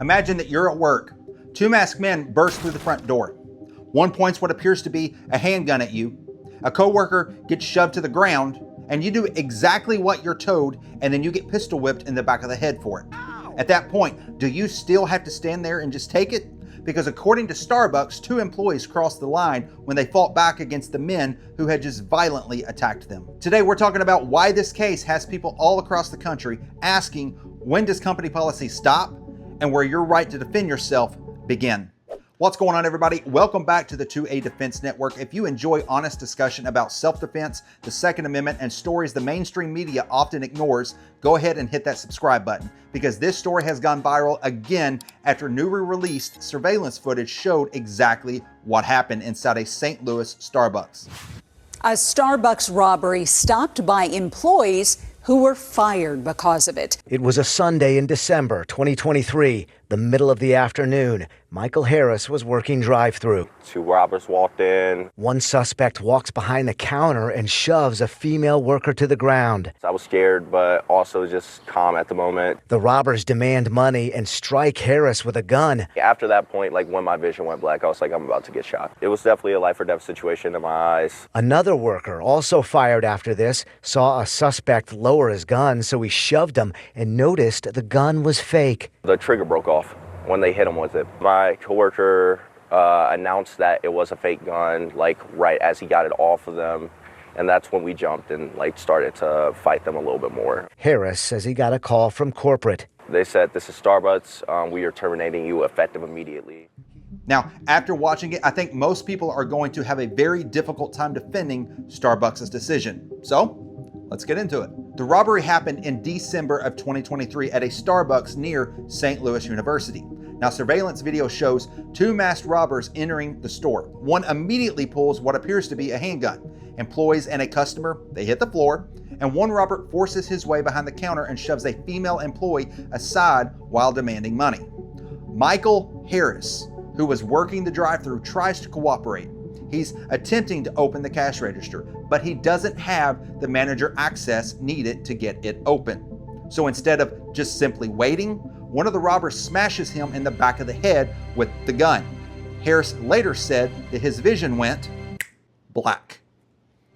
Imagine that you're at work. Two masked men burst through the front door. One points what appears to be a handgun at you. A coworker gets shoved to the ground, and you do exactly what you're told, and then you get pistol whipped in the back of the head for it. At that point, do you still have to stand there and just take it? Because according to Starbucks, two employees crossed the line when they fought back against the men who had just violently attacked them. Today, we're talking about why this case has people all across the country asking, when does company policy stop? And where your right to defend yourself begin. What's going on, everybody? Welcome back to the 2A Defense Network. If you enjoy honest discussion about self-defense, the Second Amendment, and stories the mainstream media often ignores, go ahead and hit that subscribe button, because this story has gone viral again after newly released surveillance footage showed exactly what happened inside a St. Louis Starbucks. A Starbucks robbery stopped by employees who were fired because of it. It was a Sunday in December 2023, the middle of the afternoon. Michael Harris was working drive-through. Two robbers walked in. One suspect walks behind the counter and shoves a female worker to the ground. I was scared, but also just calm at the moment. The robbers demand money and strike Harris with a gun. After that point, when my vision went black, I was like, I'm about to get shot. It was definitely a life or death situation in my eyes. Another worker, also fired after this, saw a suspect lower his gun, so he shoved him and noticed the gun was fake. The trigger broke off when they hit him with it. My coworker announced that it was a fake gun, right as he got it off of them. And that's when we jumped and started to fight them a little bit more. Harris says he got a call from corporate. They said, "This is Starbucks. We are terminating you effective immediately." Now, after watching it, I think most people are going to have a very difficult time defending Starbucks' decision. So, let's get into it. The robbery happened in December of 2023 at a Starbucks near St. Louis University. Now, surveillance video shows two masked robbers entering the store. One immediately pulls what appears to be a handgun. Employees and a customer, they hit the floor, and one robber forces his way behind the counter and shoves a female employee aside while demanding money. Michael Harris, who was working the drive-thru, tries to cooperate. He's attempting to open the cash register, but he doesn't have the manager access needed to get it open. So instead of just simply waiting, one of the robbers smashes him in the back of the head with the gun. Harris later said that his vision went black.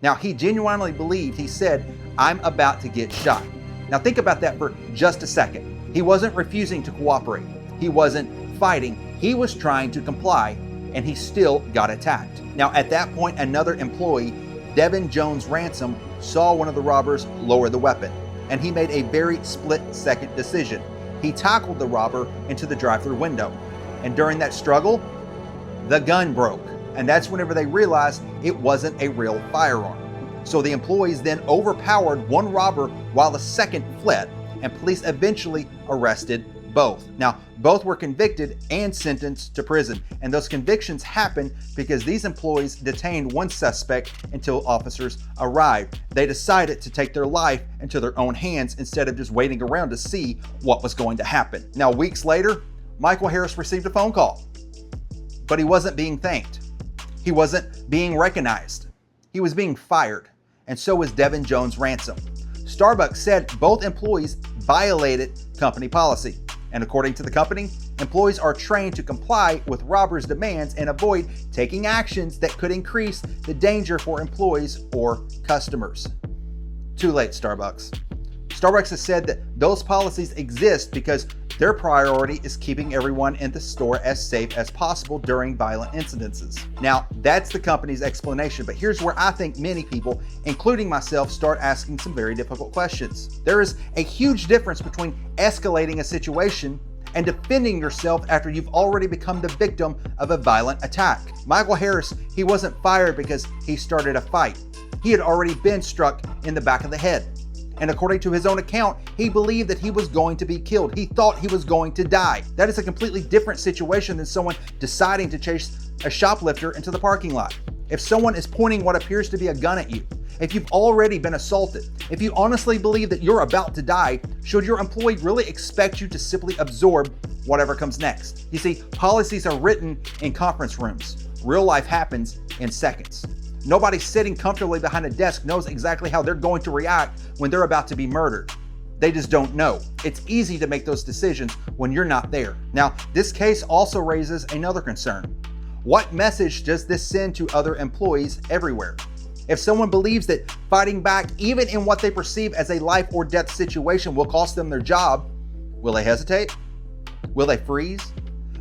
Now, he genuinely believed, he said, "I'm about to get shot." Now think about that for just a second. He wasn't refusing to cooperate. He wasn't fighting. He was trying to comply, and he still got attacked. Now, at that point, another employee, Devin Jones Ransom, saw one of the robbers lower the weapon, and he made a very split-second decision. He tackled the robber into the drive-thru window, and during that struggle, the gun broke, and that's whenever they realized it wasn't a real firearm. So the employees then overpowered one robber while the second fled, and police eventually arrested both. Now, both were convicted and sentenced to prison, and those convictions happened because these employees detained one suspect until officers arrived. They decided to take their life into their own hands instead of just waiting around to see what was going to happen. Now, weeks later, Michael Harris received a phone call, but he wasn't being thanked. He wasn't being recognized. He was being fired, and so was Devin Jones Ransom. Starbucks said both employees violated company policy. And according to the company, employees are trained to comply with robbers' demands and avoid taking actions that could increase the danger for employees or customers. Too late, Starbucks. Starbucks has said that those policies exist because their priority is keeping everyone in the store as safe as possible during violent incidences. Now, that's the company's explanation, but here's where I think many people, including myself, start asking some very difficult questions. There is a huge difference between escalating a situation and defending yourself after you've already become the victim of a violent attack. Michael Harris, he wasn't fired because he started a fight. He had already been struck in the back of the head. And according to his own account, he believed that he was going to be killed. He thought he was going to die. That is a completely different situation than someone deciding to chase a shoplifter into the parking lot. If someone is pointing what appears to be a gun at you, if you've already been assaulted, if you honestly believe that you're about to die, should your employee really expect you to simply absorb whatever comes next? You see, policies are written in conference rooms. Real life happens in seconds. Nobody sitting comfortably behind a desk knows exactly how they're going to react when they're about to be murdered. They just don't know. It's easy to make those decisions when you're not there. Now, this case also raises another concern. What message does this send to other employees everywhere? If someone believes that fighting back, even in what they perceive as a life or death situation, will cost them their job, will they hesitate? Will they freeze?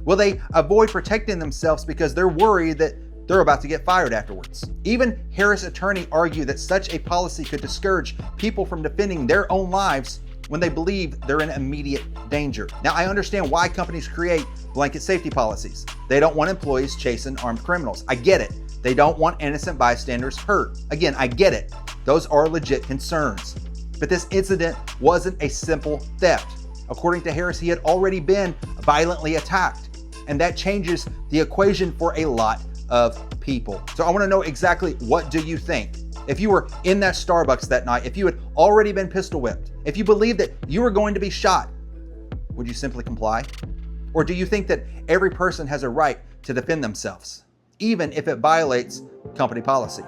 Will they avoid protecting themselves because they're worried that they're about to get fired afterwards? Even Harris' attorney argued that such a policy could discourage people from defending their own lives when they believe they're in immediate danger. Now, I understand why companies create blanket safety policies. They don't want employees chasing armed criminals. I get it. They don't want innocent bystanders hurt. Again, I get it. Those are legit concerns. But this incident wasn't a simple theft. According to Harris, he had already been violently attacked, and that changes the equation for a lot of people. So I want to know exactly, what do you think? If you were in that Starbucks that night, if you had already been pistol whipped, if you believed that you were going to be shot, would you simply comply? Or do you think that every person has a right to defend themselves, even if it violates company policy?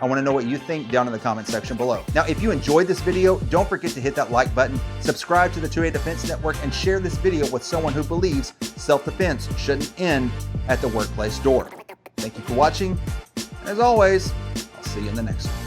I want to know what you think down in the comment section below. Now, if you enjoyed this video, don't forget to hit that like button, subscribe to the 2A Defense Network, and share this video with someone who believes self-defense shouldn't end at the workplace door. Thank you for watching, and as always, I'll see you in the next one.